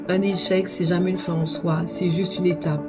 Un échec, c'est jamais une fin en soi, c'est juste une étape.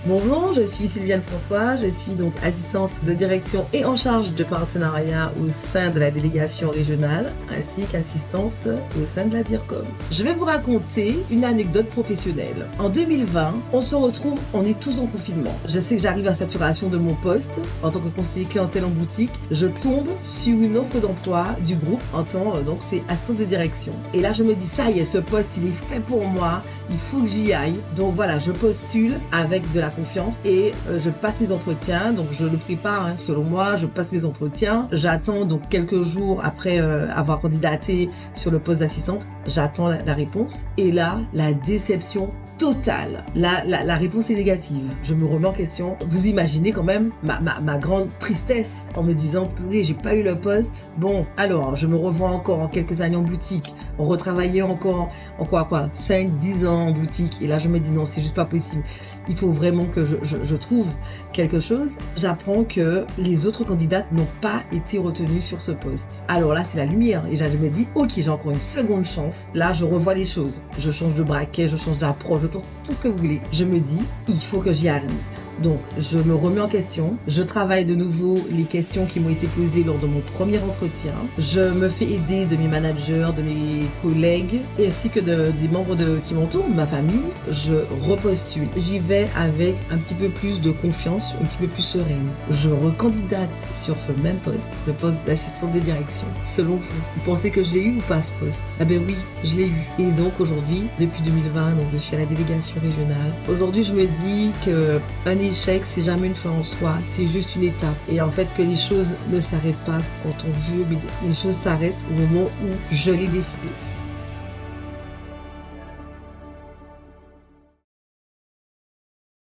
Bonjour, je suis Sylviane François, je suis donc assistante de direction et en charge de partenariat au sein de la délégation régionale, ainsi qu'assistante au sein de la DIRCOM. Je vais vous raconter une anecdote professionnelle. En 2020, on se retrouve, on est tous en confinement. Je sais que j'arrive à saturation de mon poste en tant que conseiller clientèle en boutique. Je tombe sur une offre d'emploi du groupe en tant, donc c'est assistante de direction. Et là, je me dis, ça y est, ce poste, il est fait pour moi. Il faut que j'y aille. Donc voilà, je postule avec de la confiance et je passe mes entretiens. Donc je le prépare, selon moi, je passe mes entretiens. J'attends donc quelques jours après avoir candidaté sur le poste d'assistante. J'attends la réponse. Et là, la déception totale. La réponse est négative. Je me remets en question. Vous imaginez quand même ma grande tristesse en me disant, purée, j'ai pas eu le poste. Bon, alors, je me revois encore en quelques années en boutique. On retravaillait encore en quoi 5, 10 ans en boutique. Et là, je me dis non, c'est juste pas possible. Il faut vraiment que je trouve quelque chose. J'apprends que les autres candidates n'ont pas été retenues sur ce poste. Alors là, c'est la lumière. Et je me dis, ok, j'ai encore une seconde chance. Là, je revois les choses. Je change de braquet, je change d'approche, je change tout ce que vous voulez. Je me dis, il faut que j'y arrive. Donc, je me remets en question. Je travaille de nouveau les questions qui m'ont été posées lors de mon premier entretien. Je me fais aider de mes managers, de mes collègues, et ainsi que des membres qui m'entourent, de ma famille. Je repostule. J'y vais avec un petit peu plus de confiance, un petit peu plus sereine. Je recandidate sur ce même poste, le poste d'assistante de direction. Selon vous pensez que j'ai eu ou pas ce poste? Ah ben oui, je l'ai eu. Et donc aujourd'hui, depuis 2020, donc je suis à la délégation régionale. Aujourd'hui, je me dis que un échec, c'est jamais une fin en soi, c'est juste une étape. Et en fait, que les choses ne s'arrêtent pas quand on veut, mais les choses s'arrêtent au moment où je l'ai décidé.